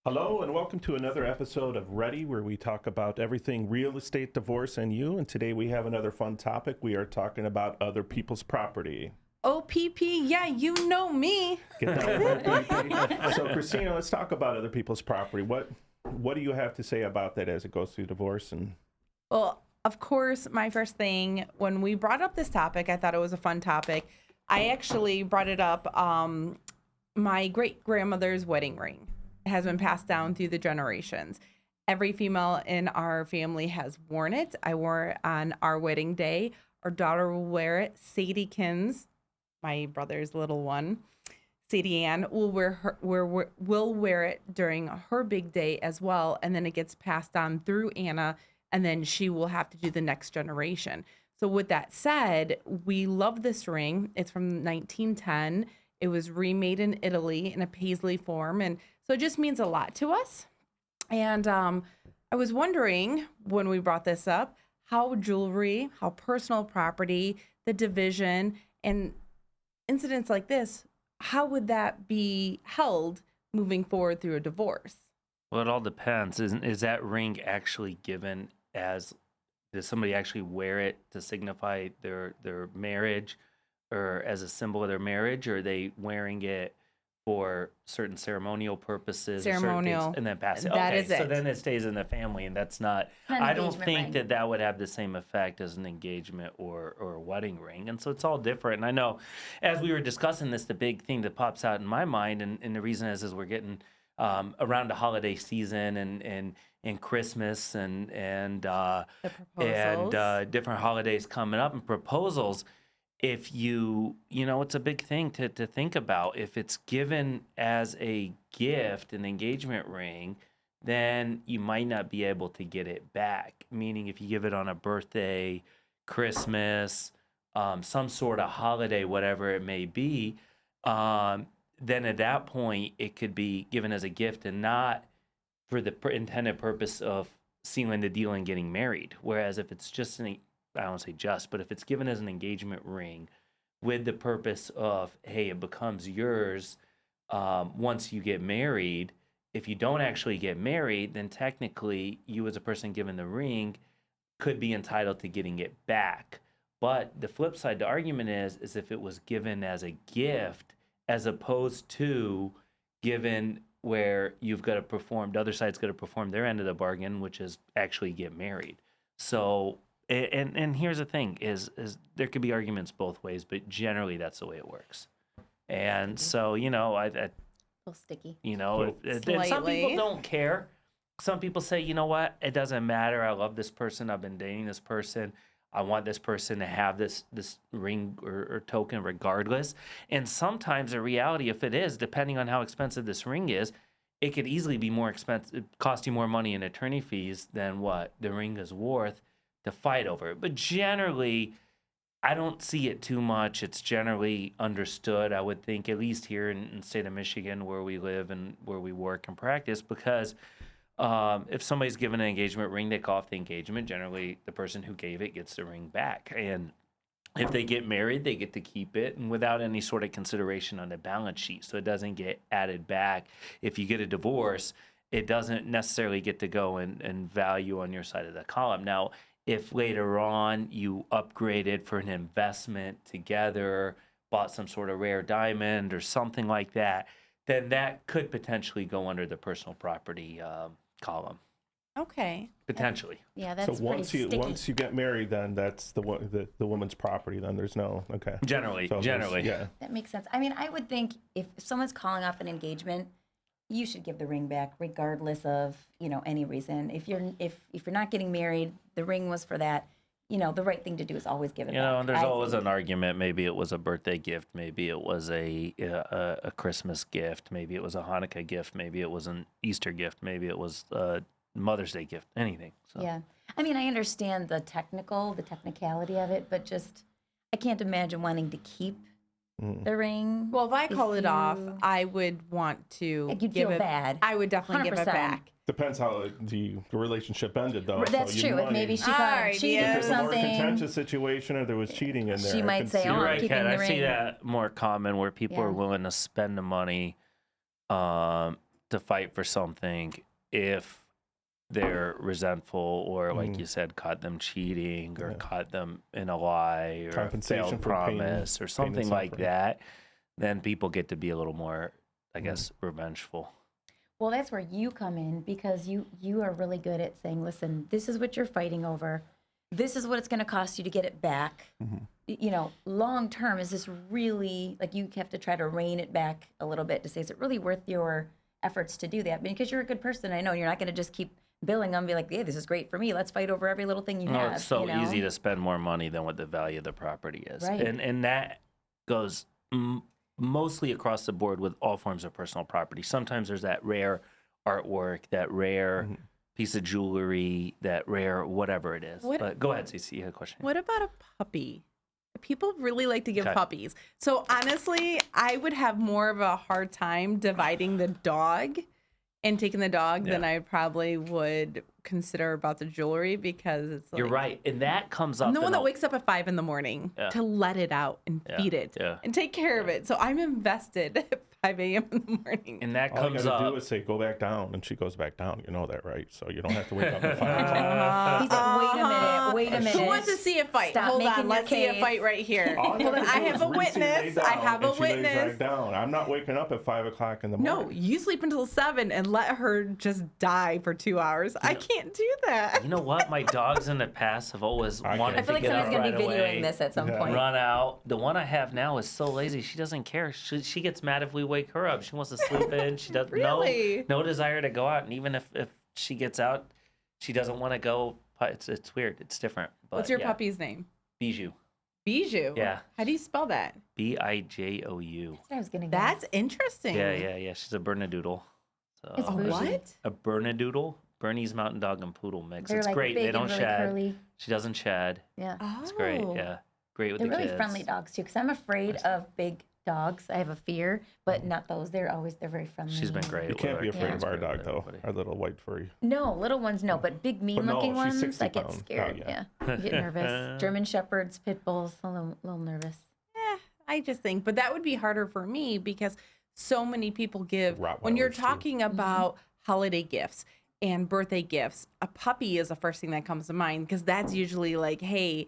Hello and welcome to another episode of R.E.A.D.Y, where we talk about everything real estate, divorce, and you. And today we have another fun topic. We are talking about other people's property. OPP, yeah, you know me. Get down with OPP. So, Christina, let's talk about other people's property. What do you have to say about that as it goes through divorce? Well, of course, my first thing, when we brought up this topic, I thought it was a fun topic. I actually brought it up, my great-grandmother's wedding ring. Has been passed down through the generations. Every female in our family has worn it. I wore it on our wedding day. Our daughter will wear it. Sadie Kins, my brother's little one, Sadie Ann will wear it during her big day as well, and then it gets passed on through Anna, and then she will have to do the next generation. So with that said, we love this ring. It's from 1910. It was remade in Italy in a paisley form, and so it just means a lot to us. And I was wondering when we brought this up, how jewelry, how personal property, the division, and incidents like this, how would that be held moving forward through a divorce? Well, it all depends. Is that ring actually given as, does somebody actually wear it to signify their marriage or as a symbol of their marriage, or are they wearing it for certain ceremonial purposes, Ceremonial, and then pass it? that Okay, is it. so then it stays in the family, and that's not. I don't think that would have the same effect as an engagement or a wedding ring, and so it's all different. And I know, as we were discussing this, the big thing that pops out in my mind, and the reason is we're getting around the holiday season and Christmas and different holidays coming up and proposals. If it's a big thing to think about. If it's given as a gift, an engagement ring, then you might not be able to get it back. Meaning if you give it on a birthday, Christmas, some sort of holiday, whatever it may be, then at that point it could be given as a gift and not for the intended purpose of sealing the deal and getting married. Whereas if it's just I don't say just, but if it's given as an engagement ring with the purpose of, hey, it becomes yours once you get married. If you don't actually get married, then technically you as a person given the ring could be entitled to getting it back. But the flip side, the argument is if it was given as a gift as opposed to given where you've got to perform, the other side's got to perform their end of the bargain, which is actually get married. So And here's the thing: is there could be arguments both ways, but generally that's the way it works. And so I a little sticky. Some people don't care. Some people say, you know what, it doesn't matter. I love this person. I've been dating this person. I want this person to have this ring or token regardless. And sometimes the reality, if it is, depending on how expensive this ring is, it could easily be more expensive, cost you more money in attorney fees than what the ring is worth to fight over it. But generally, I don't see it too much. It's generally understood, I would think, at least here in the state of Michigan where we live and where we work and practice, because if somebody's given an engagement ring, they call off the engagement. Generally, the person who gave it gets the ring back. And if they get married, they get to keep it and without any sort of consideration on the balance sheet. So it doesn't get added back. If you get a divorce, it doesn't necessarily get to go and value on your side of the column. Now, if later on you upgraded for an investment together, bought some sort of rare diamond or something like that, then that could potentially go under the personal property column. Okay. Potentially. That's so once you get married, then that's the woman's property. Then there's no Generally. Yeah. That makes sense. I mean, I would think if someone's calling off an engagement, you should give the ring back regardless of, any reason. If you're not getting married, the ring was for that. The right thing to do is always give it back. And there's always an argument. Maybe it was a birthday gift. Maybe it was a Christmas gift. Maybe it was a Hanukkah gift. Maybe it was an Easter gift. Maybe it was a Mother's Day gift. Anything. So. Yeah. I mean, I understand the technicality of it, but just I can't imagine wanting to keep the ring. Well, if I call it off, I would want to you'd give feel it bad. I would definitely give it 100%. back. Depends how the relationship ended, though. That's so true. If maybe she got cheated if or it's a more something. contentious situation, or there was cheating in there, She might say, You're I'm right, keeping Ken. the I ring. see that more common where people Yeah. are willing to spend the money to fight for something if they're resentful or, like you said, caught them cheating or caught them in a lie or a Compensation failed for pain- promise or pain something and like suffering. that. Then people get to be a little more, I guess, revengeful. Well, that's where you come in, because you are really good at saying, listen, this is what you're fighting over. This is what it's going to cost you to get it back. You know, long term, is this really, like, you have to try to rein it back a little bit to say, is it really worth your efforts to do that? Because you're a good person. I know you're not going to just keep billing them and be like, yeah, this is great for me. Let's fight over every little thing you No, have. it's so you know? easy to spend more money than what the value of the property is. Right. And that goes mostly across the board with all forms of personal property. Sometimes there's that rare artwork, that rare piece of jewelry, that rare whatever it is. What- But go ahead, Cece, you had a question. What about a puppy? People really like to give Okay. puppies. So honestly, I would have more of a hard time dividing the dog and taking the dog than Yeah. I probably would consider about the jewelry, because it's like, You're right. And that comes up I'm the one in that a- wakes up at 5 a.m. Yeah. to let it out and Yeah, feed it yeah. and take care of it. So I'm invested at 5 a.m. in the morning. and that All you comes gotta up. do is say, go back down, and she goes back down. You know that, right? So you don't have to wake up at 5 o'clock. He's like, wait a minute, wait a minute. Who wants to see a fight? Stop Hold making on, your let's see a case. fight right here. All you Hold on, have to I do have is a Reese lay witness. down, I have a and she lays witness. right down. I'm not waking up at 5 o'clock in the No, morning. you sleep until 7 and let her just die for 2 hours. I can't do that. You know what? My dogs in the past have always I wanted can't. I feel like to get somebody's up going right to be videoing away, this at some Yeah. point. run out. The one I have now is so lazy. She doesn't care. She gets mad if we wake her up. She wants to sleep in. She does Really? no desire to go out. And even if she gets out, she doesn't want to go. It's weird. It's different. But What's your yeah. puppy's name? Bijou. Bijou. Yeah. How do you spell that? Bijou. That's what I was going to That's interesting. Yeah. She's a Bernedoodle. So It's A bougie. what? a Bernedoodle, Bernese Mountain Dog and Poodle mix. They're It's like great. big They don't and really shed. curly. She doesn't shed. Yeah. Oh. It's great. Yeah. Great with They're the really kids. friendly dogs too, because I'm afraid of big dogs. I have a fear, but not those. They're very friendly. She's been great. You with can't her be afraid kids, of our great with dog, though. everybody. Our little white furry. No, little ones, no, but big, mean-looking no, she's ones, 60 I get pounds. Oh, scared. yeah. Yeah, I get nervous. German shepherds, pit bulls, a little nervous. I just think, but that would be harder for me because so many people give, when you're Rottweilers, too. talking about holiday gifts and birthday gifts, a puppy is the first thing that comes to mind, because that's usually like, hey,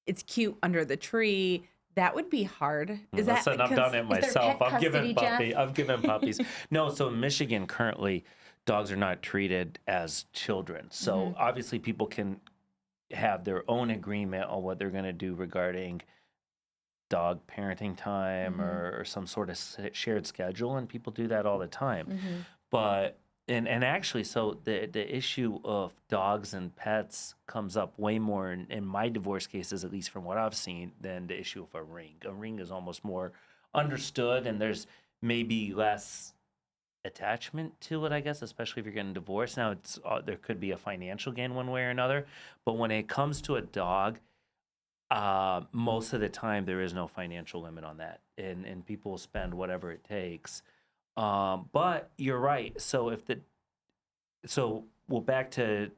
it's cute under the tree. That would be hard. Is that Listen, I've done it there myself. pet I've given custody, Jeff? I've given puppies. No, so in Michigan currently, dogs are not treated as children. So obviously, people can have their own agreement on what they're going to do regarding dog parenting time or some sort of shared schedule, and people do that all the time. But and actually, so the issue of dogs and pets comes up way more in my divorce cases, at least from what I've seen, than the issue of a ring. A ring is almost more understood, and there's maybe less attachment to it, I guess, especially if you're getting divorced. Now, it's there could be a financial gain one way or another, but when it comes to a dog, most of the time there is no financial limit on that, and people spend whatever it takes. But you're right. So well, back to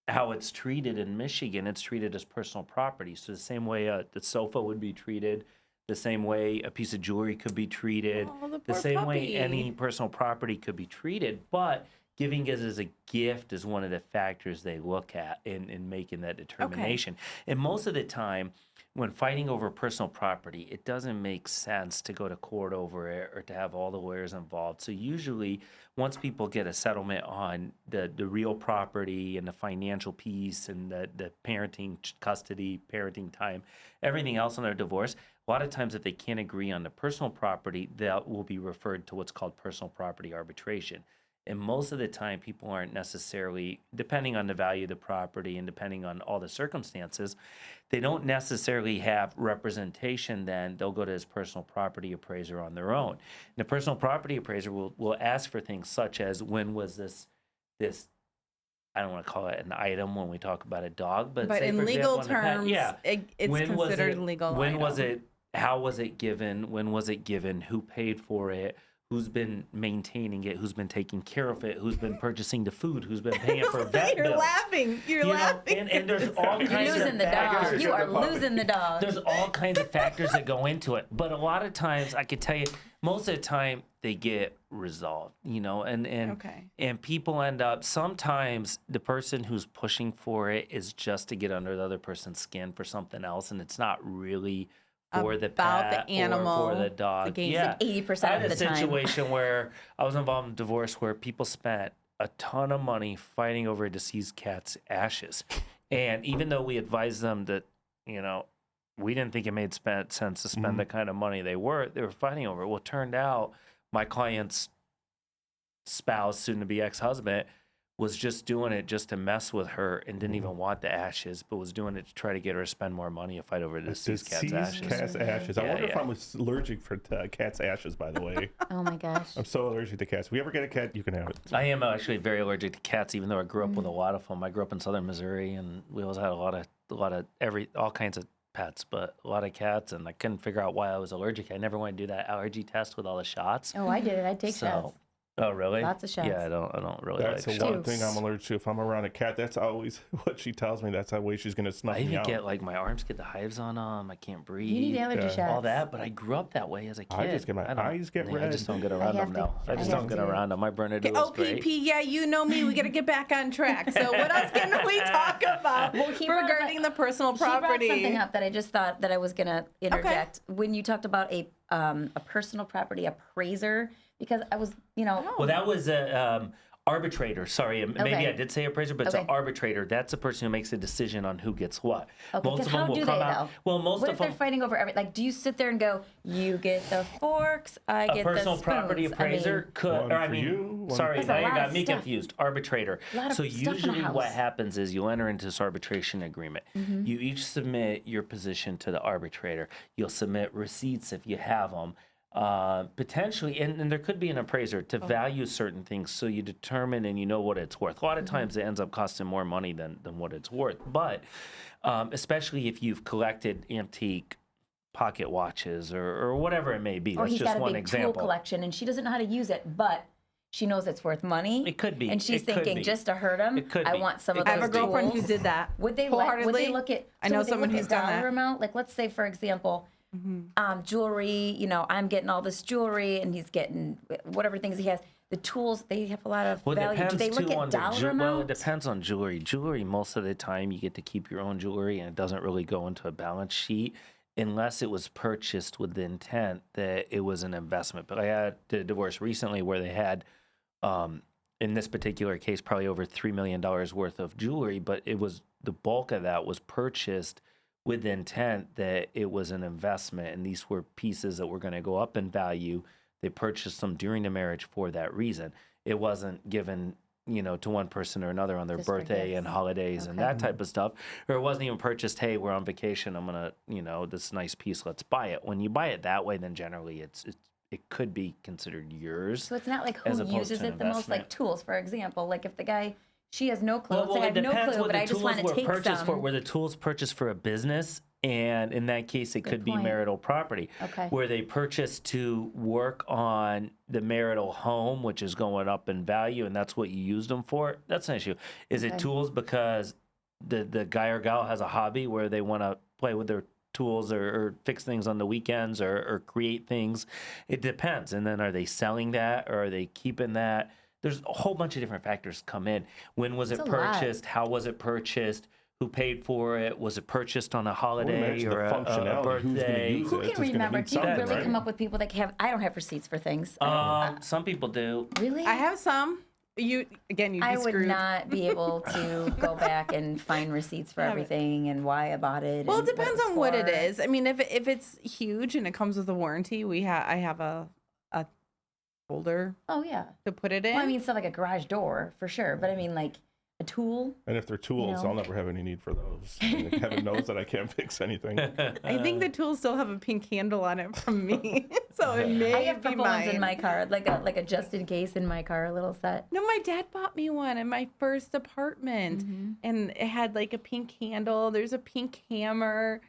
how it's treated in Michigan, it's treated as personal property. So the same way the sofa would be treated, the same way a piece of jewelry could be treated, Oh, the the poor same way puppy. any personal property could be treated. But giving it as a gift is one of the factors they look at in making that determination. And most of the time, when fighting over personal property, it doesn't make sense to go to court over it or to have all the lawyers involved. So usually, once people get a settlement on the real property and the financial piece and the parenting, custody, parenting time, everything else on their divorce, a lot of times if they can't agree on the personal property, that will be referred to what's called personal property arbitration. And most of the time, people aren't necessarily, depending on the value of the property and depending on all the circumstances, they don't necessarily have representation. Then they'll go to his personal property appraiser on their own. And the personal property appraiser will ask for things such as, when was this I don't want to call it an item when we talk about a dog, but say, in for legal example, on the pet, terms, it's when was considered it, legal. When item. was it? How was it given? When was it given? Who paid for it? Who's been maintaining it? Who's been taking care of it? Who's been purchasing the food? Who's been paying for vet You're bills? laughing. You're You know, laughing. and there's all You're kinds losing of the dog. factors. You are losing the dog. There's all kinds of factors that go into it. But a lot of times, I could tell you, most of the time they get resolved, and Okay. and people end up, sometimes the person who's pushing for it is just to get under the other person's skin for something else, and it's not really for the About the pet animal, or for the the dog. gain. Yeah. It's like 80% I had of a the time. situation where I was involved in divorce where people spent a ton of money fighting over a deceased cat's ashes. And even though we advised them that, we didn't think it made sense to spend the kind of money they were fighting over. Well, it turned out my client's spouse, soon to be ex-husband, was just doing it just to mess with her and didn't even want the ashes, but was doing it to try to get her to spend more money to fight over the deceased cat's ashes. Cat's ashes. I Yeah, wonder if yeah. I'm allergic for cat's ashes, by the way. Oh my gosh. I'm so allergic to cats. If we ever get a cat, you can have it. I am actually very allergic to cats, even though I grew up with a lot of them. I grew up in southern Missouri, and we always had all kinds of pets, but a lot of cats, and I couldn't figure out why I was allergic. I never wanted to do that allergy test with all the shots. Oh, I did it. I take shots. Oh, really? Lots of shots. Yeah, I don't really That's like the one shots. thing I'm allergic to. If I'm around a cat, that's always what she tells me. That's the way she's going to snuff I me even out. get my arms get the hives on them. I can't breathe. You need allergy shots. all that, but I grew up that way as a kid. I just get my eyes get I red. just don't get around have them now. to- I just I don't have get to. around them. My Bernadette was OPP, great. yeah, you know me. We got to get back on track. So what else can we talk about he brought regarding the personal property? He brought something up that I just thought that I was going to interject. When you talked about a personal property appraiser, because I was, Well, that was a arbitrator. Sorry, maybe Okay. I did say appraiser, but it's Okay. an arbitrator. That's a person who makes a decision on who gets what. Okay, Most because of how them will do come they, out. though? Well, most What of if they're them. fighting over everything? Like, do you sit there and go, you get the forks, I A get personal the spoons? property appraiser One could, for you, one sorry, That's now a you lot got of me stuff. confused. Arbitrator. Lot of So stuff in a usually what house. happens is you enter into this arbitration agreement. Mm-hmm. You each submit your position to the arbitrator. You'll submit receipts if you have them. Potentially, and there could be an appraiser to value certain things so you determine and you know what it's worth. A lot of times it ends up costing more money than what it's worth. But especially if you've collected antique pocket watches or whatever it may be. Or That's he's just got a one big example. tool collection and she doesn't know how to use it, but she knows it's worth money. It could be. And she's It could thinking, be. just to hurt him, It could I be. want some It of I those have a could be. girlfriend who tools. did that. Would they wholeheartedly. look at? I know would they someone look who's at done that. dollar amount? Like, let's say, for example, jewelry. I'm getting all this jewelry, and he's getting whatever things he has. The tools, they have a lot of Well, it value. depends Do they look too at on the dollar Well, it amount? depends on jewelry. Jewelry, most of the time, you get to keep your own jewelry, and it doesn't really go into a balance sheet unless it was purchased with the intent that it was an investment. But I had a divorce recently where they had, in this particular case, probably over $3 million worth of jewelry, but it was the bulk of that was purchased with the intent that it was an investment, and these were pieces that were going to go up in value. They purchased them during the marriage for that reason. It wasn't given, to one person or another on their Just for birthday and gifts. holidays and that type of stuff. Or it wasn't even purchased, hey, we're on vacation, I'm going to, this nice piece, let's buy it. When you buy it that way, then generally it could be considered yours. So it's not like as who opposed uses to an it the most, like investment. tools, for example. Like if the guy, she has no clue, Well, I it have no depends clue, what but the I just tools want to were take purchased for. some. Were the tools purchased for a business? And in that case, it could be point. marital property. Okay. Where they purchased to work on the marital home, which is going up in value, and that's what you used them for. That's an issue. Is it Okay. tools because the guy or gal has a hobby where they want to play with their tools or fix things on the weekends or create things? It depends. And then are they selling that or are they keeping that? There's a whole bunch of different factors come in. When was it It's a lot. purchased? How was it purchased? Who paid for it? Was it purchased on a I would holiday imagine or the a functionality. Who's going to birthday? use Who it? It's can gonna remember? need Do you something, really right? come up with people that have? I don't have receipts for things. Some people do. Really? I have some. You'd be I would screwed. not be able to go back and find receipts for everything and why I bought it. Well, it and what depends was on what it for. is. I mean, if it's huge and it comes with a warranty, I have a folder Oh yeah. to put it in. Well, I mean, stuff like a garage door for sure, but I mean, like a tool. And if they're tools, know. I'll never have any need for those. I mean, heaven knows that I can't fix anything. I think the tools still have a pink handle on it from me, so it I may have be purple ones mine. in my car, like a just in case in my car, a little set. No, my dad bought me one in my first apartment, and it had like a pink handle. There's a pink hammer.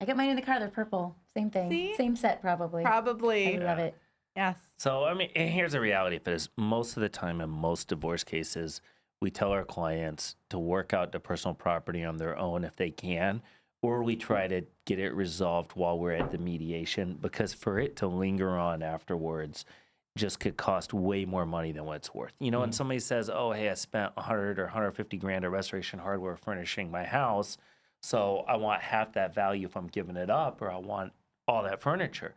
I got mine in the car. They're purple. Same thing. See? Same set probably. Probably. I love it. Yes. So, I mean, and here's the reality of it is most of the time in most divorce cases, we tell our clients to work out the personal property on their own if they can, or we try to get it resolved while we're at the mediation, because for it to linger on afterwards just could cost way more money than what it's worth. You know, when somebody says, oh, hey, I spent 100 or 150 grand of restoration hardware furnishing my house, so I want half that value if I'm giving it up, or I want all that furniture.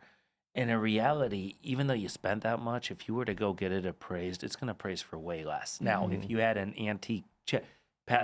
And in reality, even though you spent that much, if you were to go get it appraised, it's going to appraise for way less. Now, if you had an antique,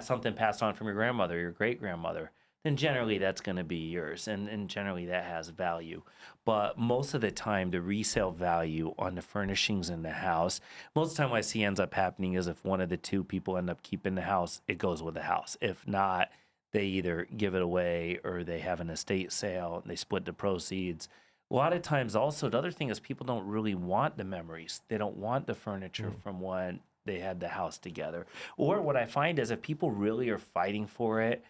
something passed on from your grandmother, your great-grandmother, then generally that's going to be yours, and generally that has value. But most of the time, the resale value on the furnishings in the house, most of the time what I see ends up happening is if one of the two people end up keeping the house, it goes with the house. If not, they either give it away or they have an estate sale and they split the proceeds. A lot of times also, the other thing is people don't really want the memories. They don't want the furniture from when they had the house together. Or what I find is if people really are fighting for it,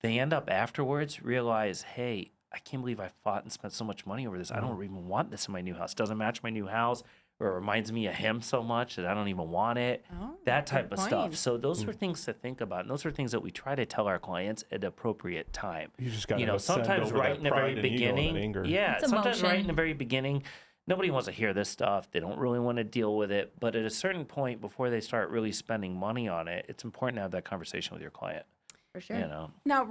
they end up afterwards realize, hey, I can't believe I fought and spent so much money over this. I don't even want this in my new house. It doesn't match my new house, or it reminds me of him so much that I don't even want it. That type of stuff. So those are things to think about. And those are things that we try to tell our clients at the appropriate time. You just got to sometimes right in the very beginning. Yeah, sometimes right in the very beginning, nobody wants to hear this stuff. They don't really want to deal with it. But at a certain point, before they start really spending money on it, it's important to have that conversation with your client. For sure. You know. Now,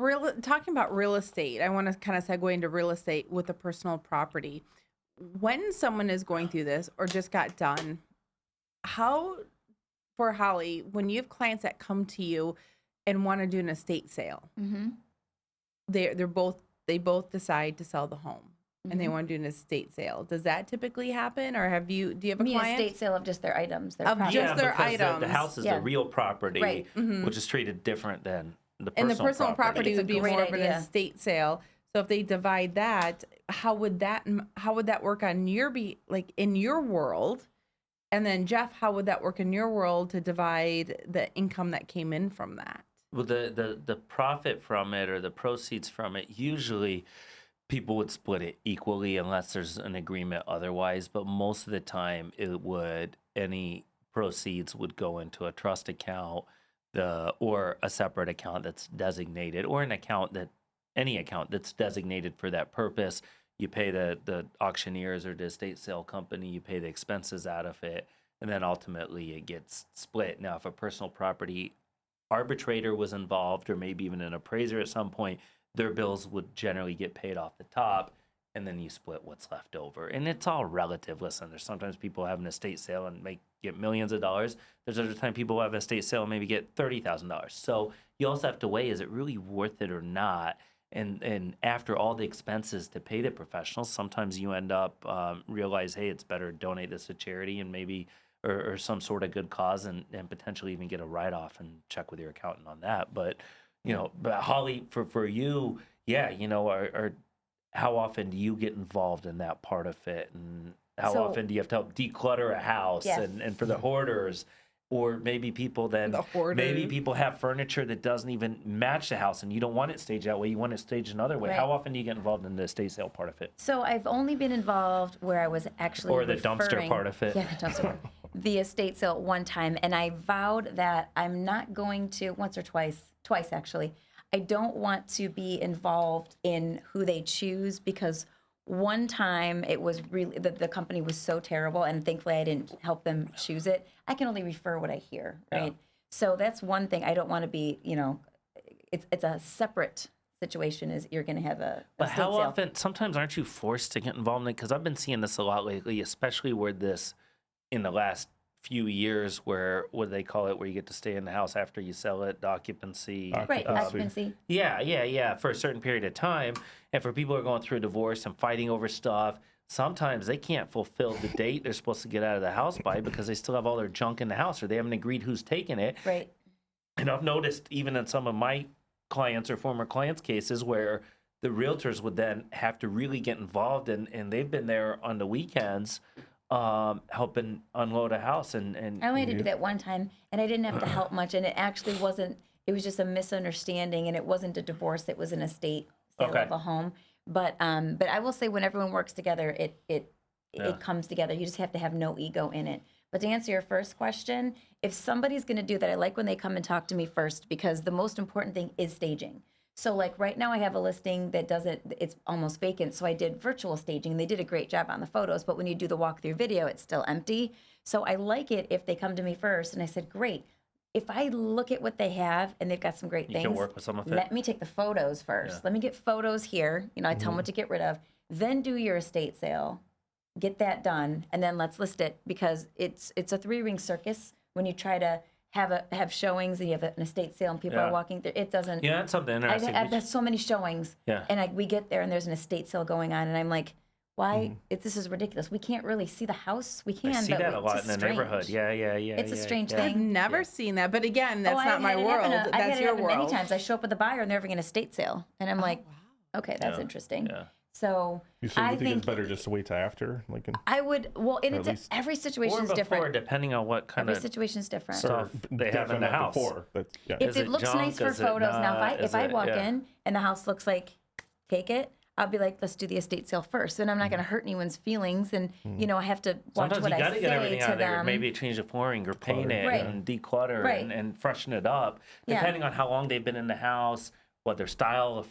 talking about real estate, I want to kind of segue into real estate with a personal property. When someone is going through this or just got done, how, for Holly, when you have clients that come to you and want to do an estate sale, they both decide to sell the home and they want to do an estate sale. Does that typically happen, or do you have a client? Estate sale of just their items, their Of property. just their items. The house is the real property, Right. which is treated different than the personal And the personal property It's a would be great more of an idea. estate sale. So if they divide that, how would that work on in your world? And then Jeff, how would that work in your world to divide the income that came in from that? Well, the profit from it or the proceeds from it, usually people would split it equally unless there's an agreement otherwise. But most of the time, any proceeds would go into a trust account, or a separate account that's designated, or any account that's designated for that purpose. You pay the auctioneers or the estate sale company, you pay the expenses out of it, and then ultimately it gets split. Now, if a personal property arbitrator was involved, or maybe even an appraiser at some point, their bills would generally get paid off the top, and then you split what's left over. And it's all relative. Listen, there's sometimes people have an estate sale and get millions of dollars. There's other time people have an estate sale and maybe get $30,000. So you also have to weigh, is it really worth it or not? And after all the expenses to pay the professionals, sometimes you end up realize, hey, it's better to donate this to charity and maybe or some sort of good cause, and potentially even get a write-off and check with your accountant on that. But but Holly, for you, how often do you get involved in that part of it, and how often do you have to help declutter a house? Yes. And for the hoarders, or maybe people have furniture that doesn't even match the house, and you don't want it staged that way, you want it staged another way. Right. How often do you get involved in the estate sale part of it? So I've only been involved where I was actually Or the dumpster part of it. Yeah, the dumpster part. The estate sale one time, and I vowed that I'm not going to, once or twice actually, I don't want to be involved in who they choose, because one time it was really, the company was so terrible, and thankfully I didn't help them choose it. I can only refer what I hear, right? Yeah. So that's one thing. I don't want to be, it's a separate situation, is you're going to have a But estate how sale. often, sometimes aren't you forced to get involved in it? Because I've been seeing this a lot lately, especially where in the last few years, where, what do they call it, where you get to stay in the house after you sell it, the occupancy. Right, occupancy. Yeah, for a certain period of time. And for people who are going through a divorce and fighting over stuff, sometimes they can't fulfill the date they're supposed to get out of the house by because they still have all their junk in the house, or they haven't agreed who's taking it. Right. And I've noticed even in some of my clients or former clients' cases where the realtors would then have to really get involved, and they've been there on the weekends helping unload a house. And I only had to do that one time, and I didn't have to help much, and it actually wasn't, it was just a misunderstanding, and it wasn't a divorce, it was an estate sale of a home. But I will say, when everyone works together, it comes together. You just have to have no ego in it. But to answer your first question, if somebody's going to do that, I like when they come and talk to me first, because the most important thing is staging. So like right now I have a listing that it's almost vacant. So I did virtual staging. They did a great job on the photos, but when you do the walkthrough video, it's still empty. So I like it if they come to me first. And I said, great. If I look at what they have and they've got some great things, You can work with some of it. let me take the photos first. Yeah. Let me get photos here. You know, I tell them what to get rid of. Then do your estate sale. Get that done. And then let's list it, because it's a 3-ring circus when you try to have showings and you have an estate sale and people Yeah. are walking there. It doesn't. You know, that's something interesting. I've had so many showings, Yeah. and we get there and there's an estate sale going on, and I'm like, why? This is ridiculous. We can't really see the house. We can, I see but that a it's lot just in the strange. neighborhood. Yeah. It's a strange I've thing. never seen that, but again, that's Oh, not I've my had it world. happen. I've That's had it your happen world. many times. I show up with a buyer and they're having an estate sale, and I'm like, okay, that's Yeah. interesting. Yeah. So You I think think it's better just to wait till after? Like, I would. Well, and Or it's at least- every situation Or is before, different. depending on what kind Every of situation is different. stuff they have in definitely the not house. Before. That's, yeah. If Is it it looks junk? nice for Is it photos, now not? if I Is it- walk yeah. in and the house looks like take it, I'll be like, let's do the estate sale first. Then I'm not going to hurt anyone's feelings, and you know I have to watch Sometimes what you I got to say get everything out to of there. them. Maybe change the flooring or paint it Right. and declutter Right. and freshen it up. Yeah. Depending on how long they've been in the house, what their style of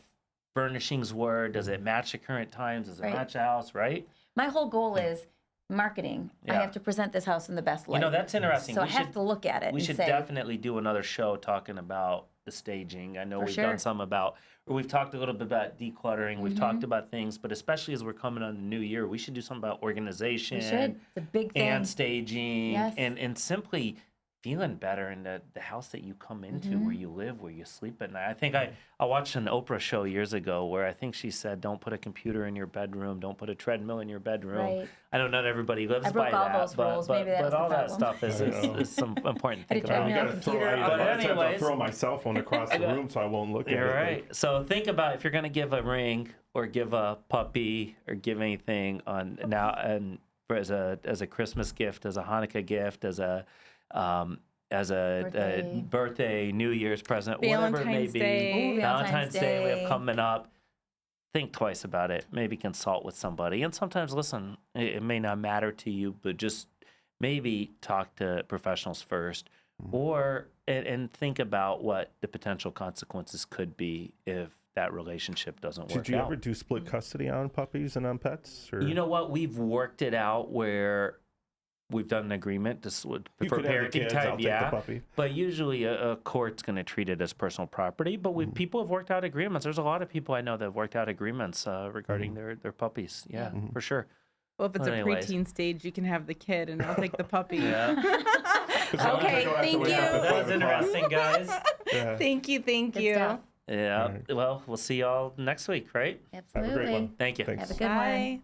furnishings were. Does it match the current times? Does it Right. match the house, right? My whole goal is marketing. I Yeah. have to present this house in the best light. You know, that's interesting. So We I have should- to look at it We and should say, definitely do another show talking about the staging. I know For we've sure. done some about, or we've talked a little bit about decluttering. We've Mm-hmm. talked about things, but especially as we're coming on the new year, we should do something about organization we should. It's a big thing. and staging Yes. and simply feeling better in the house that you come into, Mm-hmm. where you live, where you sleep at night. I think I watched an Oprah show years ago where I think she said, don't put a computer in your bedroom, don't put a treadmill in your bedroom. Right. I know not everybody lives I broke by all that, those but, rules. but, Maybe that but was the all that problem. stuff is some important to Had think a treadmill. about. You gotta throw, computer. I, But a lot of times I'll anyways- throw my cell phone across the room so I won't look at You're it. right. So think about if you're going to give a ring or give a puppy or give anything on now and as a Christmas gift, as a Hanukkah gift, as a birthday, New Year's present, whatever it may Valentine's be. Day. Ooh, Valentine's Day we Day. have coming up. Think twice about it. Maybe consult with somebody. And sometimes, listen, it may not matter to you, but just maybe talk to professionals first, or and think about what the potential consequences could be if that relationship doesn't work Did you out. ever do split custody on puppies and on pets? Or? You know what? We've worked it out where we've done an agreement to You for could have the parenting kids, type, I'll take the yeah. puppy. But usually a court's going to treat it as personal property. But people have worked out agreements. There's a lot of people I know that have worked out agreements regarding their puppies. Yeah, for sure. Well, if it's Well, a anyways. preteen stage, you can have the kid, and I'll take the puppy. Yeah. Okay, thank you. That was interesting, guys. Yeah. Thank you. Thank Good you. stuff. Yeah. Well, we'll see y'all next week, right? Absolutely. one. Thank you. Thanks. Have a good one. Bye.